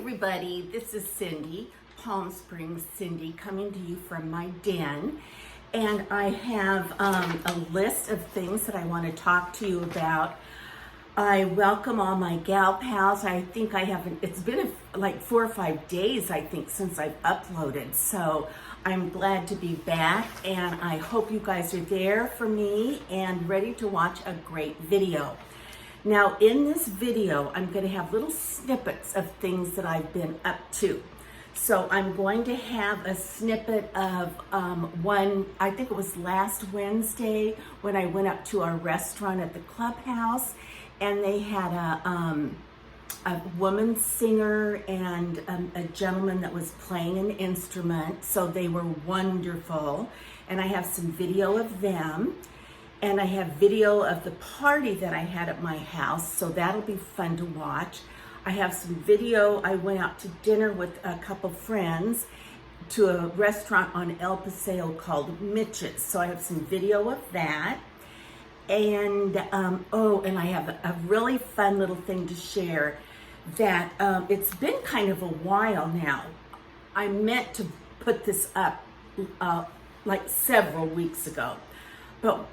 everybody, this is Cindy, Palm Springs Cindy, coming to you from my den. And I have a list of things that I want to talk to you about. I welcome all my gal pals. I think I haven't, it's been like 4 or 5 days, I think, since I've uploaded. So I'm glad to be back, and I hope you guys are there for me and ready to watch a great video. Now, in this video, I'm going to have little snippets of things that I've been up to. So I'm going to have a snippet of one, I think it was last Wednesday, when I went up to a restaurant at the clubhouse, and they had a woman singer and a gentleman that was playing an instrument. So they were wonderful. And I have some video of them. And I have video of the party that I had at my house, so that'll be fun to watch. I have some video. I went out to dinner with a couple friends to a restaurant on El Paseo called Mitch's. So I have some video of that. And, and I have a really fun little thing to share that it's been kind of a while now. I meant to put this up like several weeks ago, but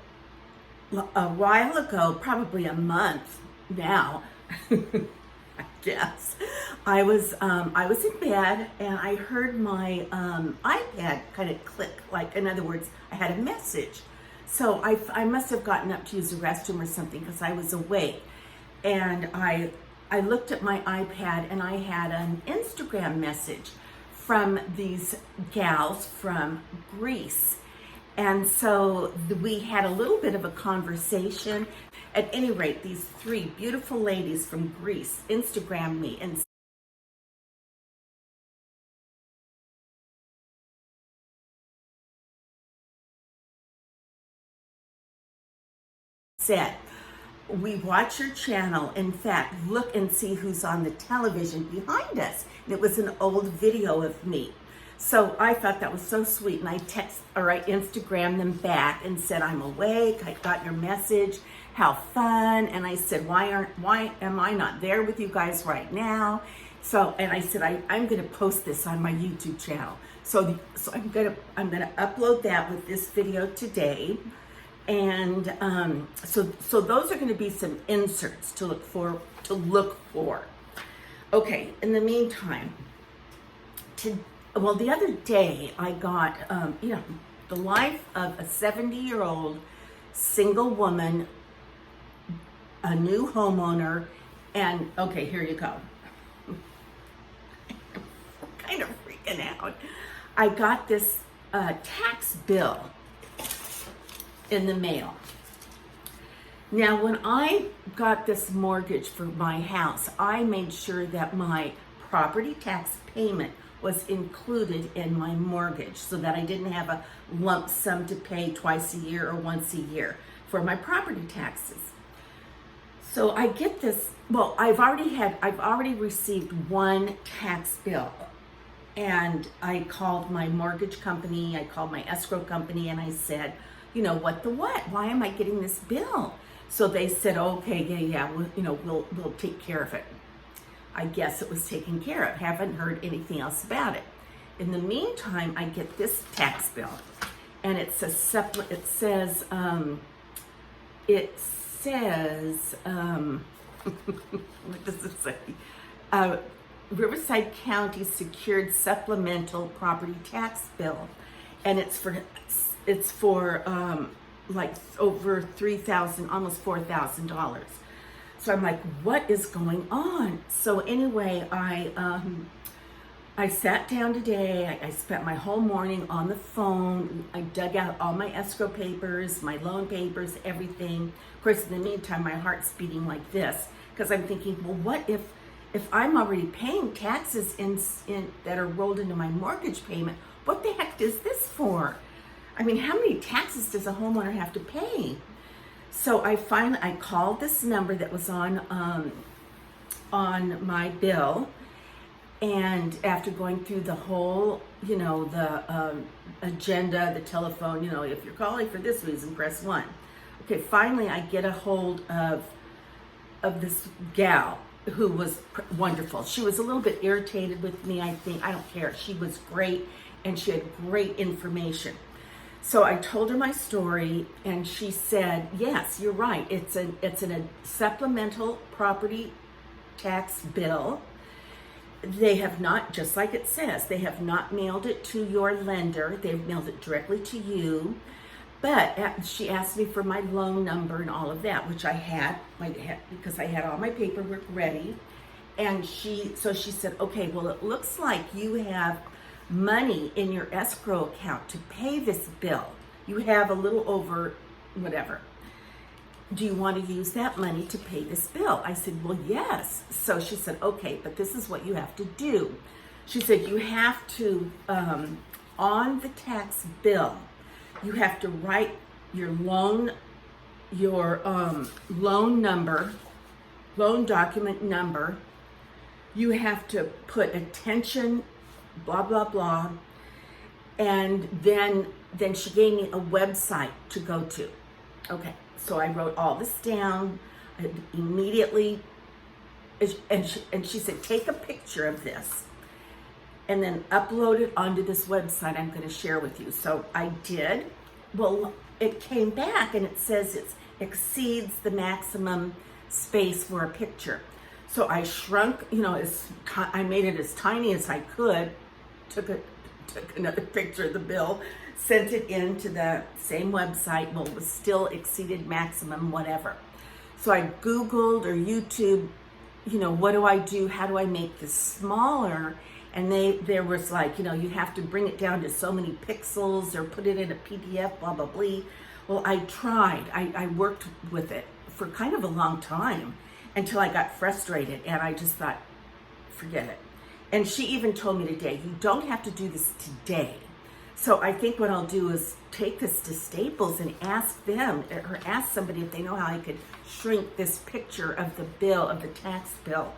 a while ago, probably a month now, I guess, I was in bed and I heard my iPad kind of click. Like, in other words, I had a message. So I must have gotten up to use the restroom or something because I was awake. And I looked at my iPad and I had an Instagram message from these gals from Greece. And so we had a little bit of a conversation. At any rate, these 3 beautiful ladies from Greece Instagrammed me and said, "We watch your channel. In fact, look and see who's on the television behind us." And it was an old video of me. So I thought that was so sweet, and I Instagrammed them back and said, "I'm awake, I got your message, how fun." And I said, why am I not there with you guys right now? So, and I said, I'm gonna post this on my YouTube channel. So I'm gonna upload that with this video today. And so those are gonna be some inserts to look for. Okay, in the meantime, the other day I got, the life of a 70-year-old single woman, a new homeowner, and okay, here you go. I'm kind of freaking out. I got this tax bill in the mail. Now, when I got this mortgage for my house, I made sure that my property tax payment was included in my mortgage so that I didn't have a lump sum to pay twice a year or once a year for my property taxes. So I get this, I've already received one tax bill, and I called my mortgage company, I called my escrow company, and I said, what? Why am I getting this bill? So they said, okay, yeah, we'll take care of it. I guess it was taken care of. Haven't heard anything else about it. In the meantime, I get this tax bill, and it says what does it say? Riverside County secured supplemental property tax bill, and it's for like over $3,000, almost $4,000. So I'm like, what is going on? So anyway, I sat down today. I spent my whole morning on the phone. I dug out all my escrow papers, my loan papers, everything. Of course, in the meantime, my heart's beating like this because I'm thinking, well, what if I'm already paying taxes in that are rolled into my mortgage payment? What the heck is this for? I mean, how many taxes does a homeowner have to pay? So I called this number that was on my bill, and after going through the whole, the agenda, the telephone, if you're calling for this reason, press 1. Okay, finally I get a hold of this gal, who was wonderful. She was a little bit irritated with me, I think. I don't care. She was great, and she had great information. So I told her my story, and she said, yes, you're right. It's a supplemental property tax bill. They have not, just like it says, they have not mailed it to your lender. They've mailed it directly to you. But she asked me for my loan number and all of that, which I had because I had all my paperwork ready. And she said, okay, well, it looks like you have money in your escrow account to pay this bill. You have a little over whatever. Do you want to use that money to pay this bill? I said, well, yes. So she said, okay, but this is what you have to do. She said, you have to, on the tax bill, you have to write your loan number, loan document number. You have to put attention, blah, blah, blah. And then she gave me a website to go to. Okay, so I wrote all this down immediately. And she said, take a picture of this and then upload it onto this website I'm going to share with you. So I did. Well, it came back and it says it exceeds the maximum space for a picture. So I shrunk, I made it as tiny as I could, took another picture of the bill, sent it into the same website. Well, it was still exceeded maximum, whatever. So I Googled or YouTube, what do I do? How do I make this smaller? And there was like, you have to bring it down to so many pixels or put it in a PDF, blah, blah, blah. Well, I tried. I worked with it for kind of a long time until I got frustrated and I just thought, forget it. And she even told me today, you don't have to do this today. So I think what I'll do is take this to Staples and ask them or ask somebody if they know how I could shrink this picture of the bill, of the tax bill.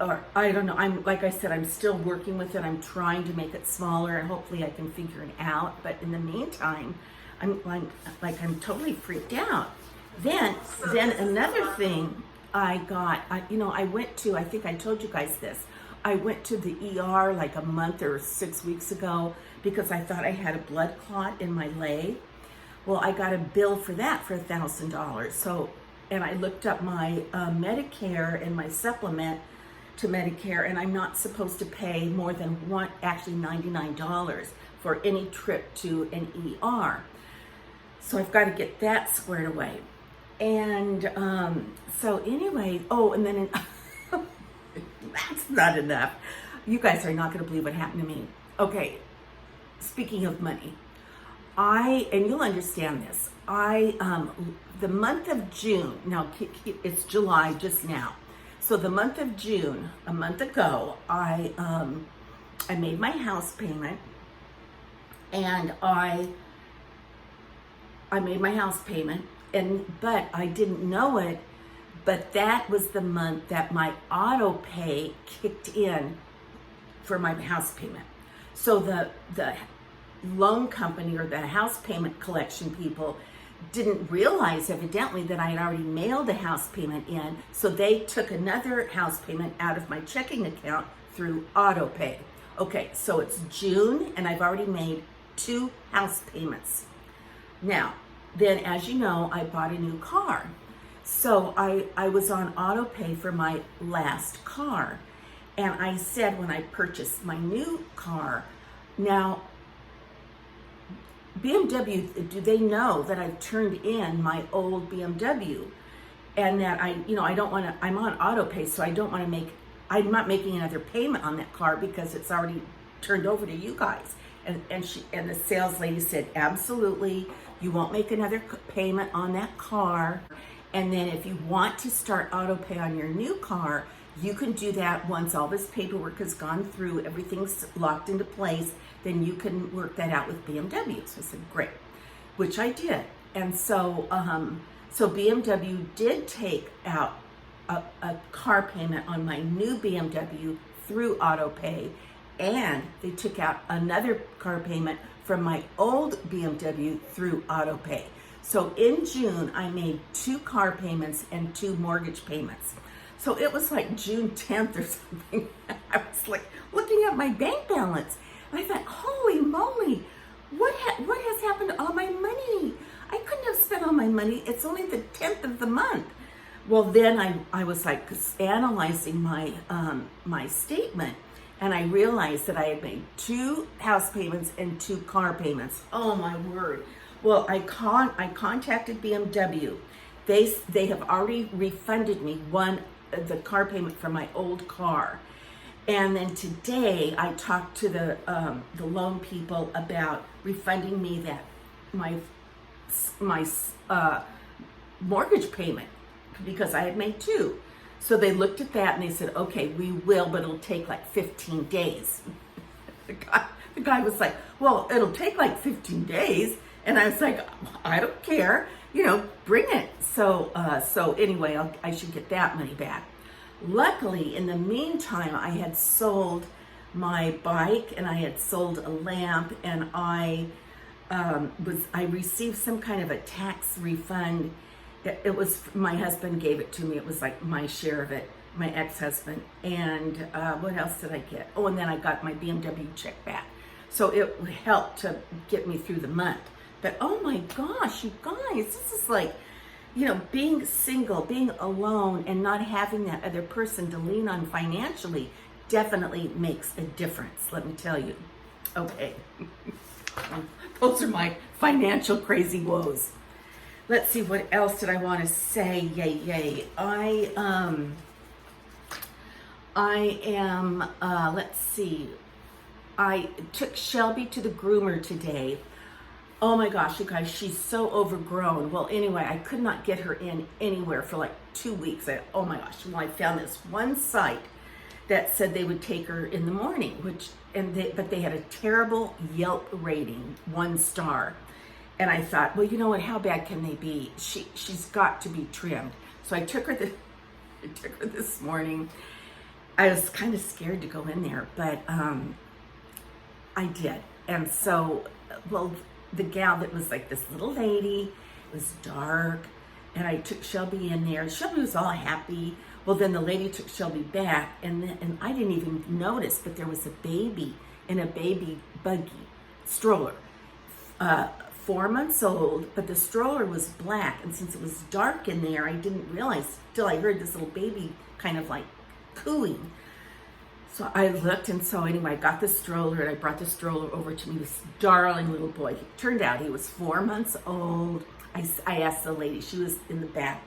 Or I don't know. Like I said, I'm still working with it. I'm trying to make it smaller, and hopefully I can figure it out. But in the meantime, I'm totally freaked out. Then another thing I got. I went to. I think I told you guys this. I went to the ER like a month or 6 weeks ago because I thought I had a blood clot in my leg. Well, I got a bill for that for $1,000. So, and I looked up my Medicare and my supplement to Medicare, and I'm not supposed to pay more than $99 for any trip to an ER. So I've got to get that squared away. And so anyway, and then that's not enough. You guys are not going to believe what happened to me. Okay, speaking of money, and you'll understand this, the month of June, now it's July just now. So the month of June, a month ago, I made my house payment, and I made my house payment, but I didn't know it, but that was the month that my auto pay kicked in for my house payment. So the loan company or the house payment collection people didn't realize evidently that I had already mailed a house payment in, so they took another house payment out of my checking account through auto pay. Okay, so it's June and I've already made 2 house payments. Now, then as you know, I bought a new car. So I was on auto pay for my last car. And I said when I purchased my new car, now BMW, do they know that I've turned in my old BMW and that I don't want to, I'm on auto pay, so I'm not making another payment on that car because it's already turned over to you guys. And the sales lady said, absolutely, you won't make another payment on that car. And then if you want to start auto pay on your new car, you can do that once all this paperwork has gone through, everything's locked into place, then you can work that out with BMW. So I said, great, which I did. And so BMW did take out a car payment on my new BMW through auto pay, and they took out another car payment from my old BMW through auto pay. So in June, I made 2 car payments and 2 mortgage payments. So it was like June 10th or something. I was like looking at my bank balance. And I thought, holy moly, what has happened to all my money? I couldn't have spent all my money. It's only the 10th of the month. Well, then I was like analyzing my my statement, and I realized that I had made 2 house payments and 2 car payments. Oh my word. Well, I contacted BMW. They have already refunded me the car payment for my old car. And then today I talked to the loan people about refunding me that my mortgage payment, because I had made 2. So they looked at that and they said, okay, we will, but it'll take like 15 days. The guy was like, well, it'll take like 15 days. And I was like, I don't care, bring it. So anyway, I should get that money back. Luckily, in the meantime, I had sold my bike and I had sold a lamp, and I received some kind of a tax refund. It was, my husband gave it to me. It was like my share of it, my ex-husband. And what else did I get? Oh, and then I got my BMW check back. So it helped to get me through the month. But oh my gosh, you guys, this is like, being single, being alone, and not having that other person to lean on financially definitely makes a difference, let me tell you. Okay. Those are my financial crazy woes. Let's see, what else did I want to say? Yay. I am, let's see. I took Shelby to the groomer today. Oh my gosh, you guys, she's so overgrown. Well, anyway, I could not get her in anywhere for like 2 weeks. Oh my gosh, well, I found this one site that said they would take her in the morning, but they had a terrible Yelp rating, 1 star. And I thought, well, you know what, how bad can they be? She's got to be trimmed. So I took her this morning. I was kind of scared to go in there, but I did. And so, well, the gal that was like this little lady, it was dark, and I took Shelby in there. Shelby was all happy. Well, then the lady took Shelby back, and I didn't even notice, but there was a baby in a baby buggy stroller, 4 months old, but the stroller was black, and since it was dark in there, I didn't realize till I heard this little baby kind of like cooing. So I looked, and so anyway, I got the stroller, and I brought the stroller over to me, this darling little boy. It turned out he was 4 months old. I asked the lady, she was in the back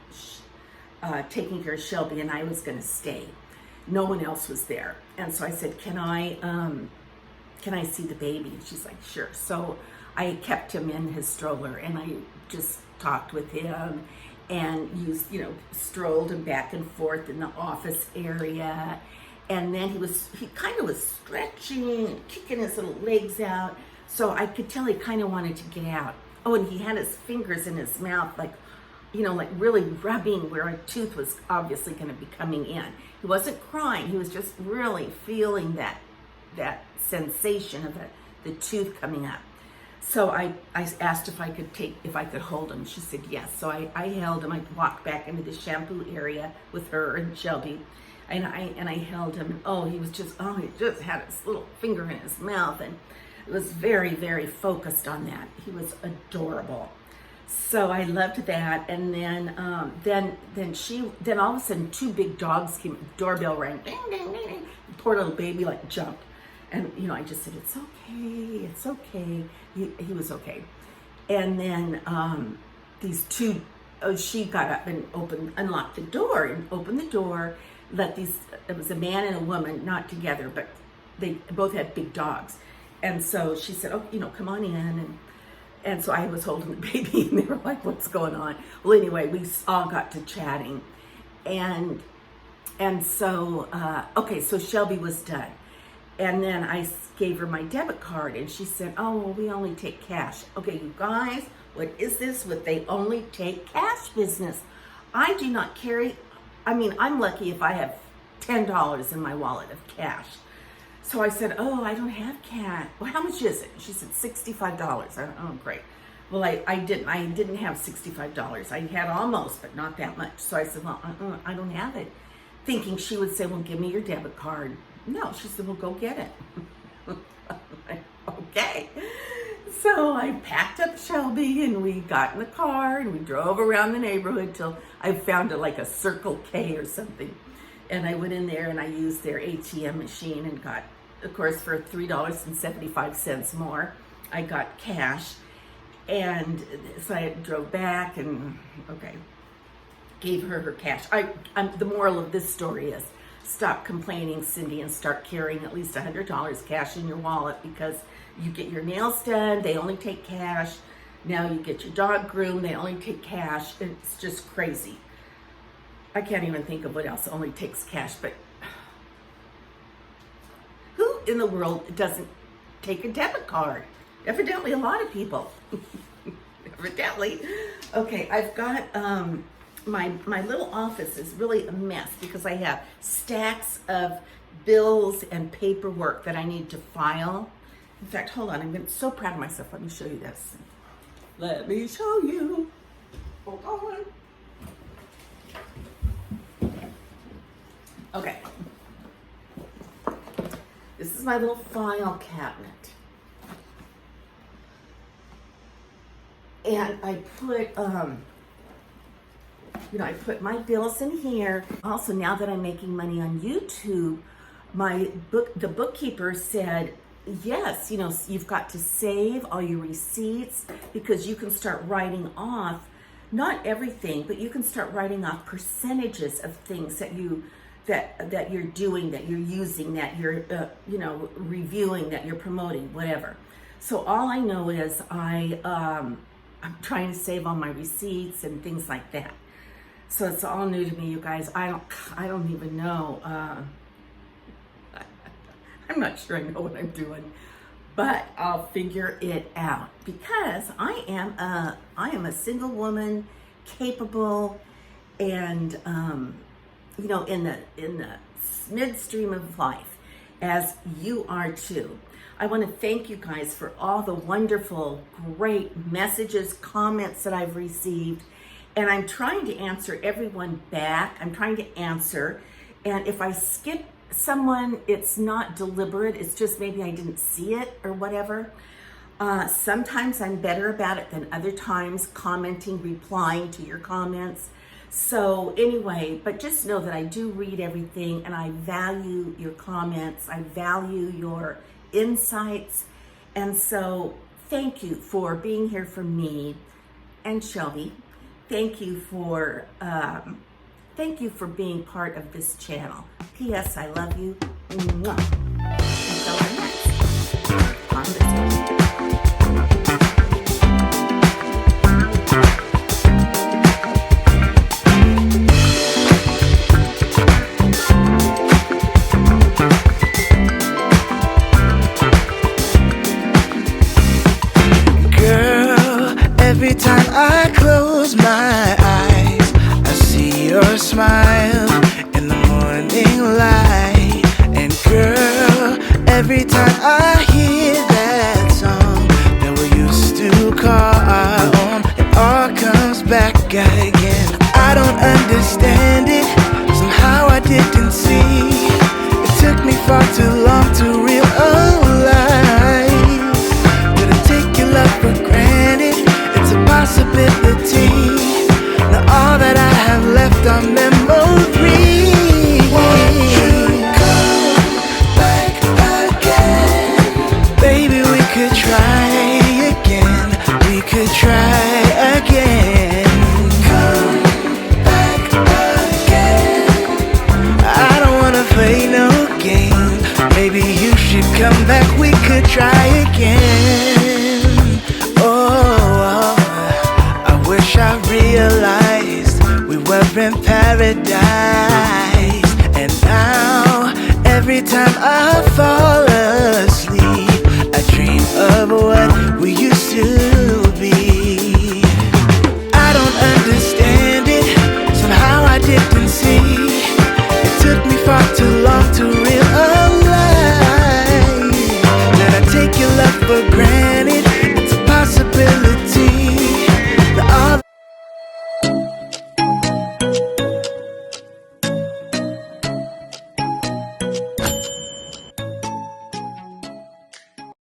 taking care of Shelby, and I was going to stay. No one else was there. And so I said, can I see the baby? And she's like, sure. So I kept him in his stroller, and I just talked with him and strolled him back and forth in the office area. And then he kind of was stretching and kicking his little legs out. So I could tell he kind of wanted to get out. Oh, and he had his fingers in his mouth, like really rubbing where a tooth was obviously going to be coming in. He wasn't crying. He was just really feeling that sensation of the tooth coming up. So I asked if I could hold him. She said yes. So I held him. I walked back into the shampoo area with her and Shelby. And I held him, and he just had his little finger in his mouth, and it was very, very focused on that. He was adorable. So I loved that. And then all of a sudden 2 big dogs came, doorbell rang, ding, ding, ding, ding. The poor little baby like jumped. And I just said, it's okay. He was okay. And then these 2, she got up and unlocked the door and opened the door. It was a man and a woman, not together, but they both had big dogs. And so she said, come on in. And so I was holding the baby, and they were like, what's going on? Well, anyway, we all got to chatting. And so, so Shelby was done. And then I gave her my debit card, and she said, we only take cash. Okay, you guys, what is this with they only take cash business? I do not carry, I'm lucky if I have $10 in my wallet of cash. So I said, I don't have cash. Well, how much is it? She said, $65. Great. Well, I didn't have $65. I had almost, but not that much. So I said, well, I don't have it. thinking she would say, well, give me your debit card. No, she said, well, go get it. I'm like, okay. So I packed up Shelby and we got in the car and we drove around the neighborhood till I found like a Circle K or something. And I went in there and I used their ATM machine and got, of course, for $3.75 more, I got cash. And so I drove back and, okay, gave her cash. The moral of this story is, stop complaining, Cindy, and start carrying at least $100 cash in your wallet, because you get your nails done, they only take cash. Now you get your dog groomed, they only take cash. It's just crazy. I can't even think of what else only takes cash, but who in the world doesn't take a debit card? Evidently a lot of people. Evidently. Okay, I've got, my little office is really a mess because I have stacks of bills and paperwork that I need to file. In fact, hold on, I'm so proud of myself. Let me show you this. Let me show you. Hold on. Okay. This is my little file cabinet. And I put, I put my bills in here. Also, now that I'm making money on YouTube, the bookkeeper said, yes, you've got to save all your receipts, because you can start writing off, not everything, but you can start writing off percentages of things that you're doing, that you're using, that you're, reviewing, that you're promoting, whatever. So all I know is I'm trying to save all my receipts and things like that. So it's all new to me, you guys. I don't even know. I'm not sure I know what I'm doing, but I'll figure it out, because I am a single woman, capable, and in the midstream of life, as you are too. I want to thank you guys for all the wonderful, great messages, comments that I've received. And I'm trying to answer everyone back. I'm trying to answer. And if I skip someone, it's not deliberate. It's just maybe I didn't see it or whatever. Sometimes I'm better about it than other times, commenting, replying to your comments. So anyway, but just know that I do read everything, and I value your comments. I value your insights. And so thank you for being here for me and Shelby. Thank you for being part of this channel. P.S. I love you. Mwah. Until our next conversation. Every time I close my eyes, I see your smile in the morning light. And girl, every time I hear that song that we used to call our own, it all comes back again. I don't understand it, somehow I didn't see. It took me far too long to realize that I take your love for granted. It's a possibility. Now all that I have left are memories. Won't you come back again? Baby, we could try again. We could try again. Come back again. I don't wanna play no games. Maybe you should come back. We could try again. I realized we were in paradise. And now every time I fall asleep, I dream of what we used to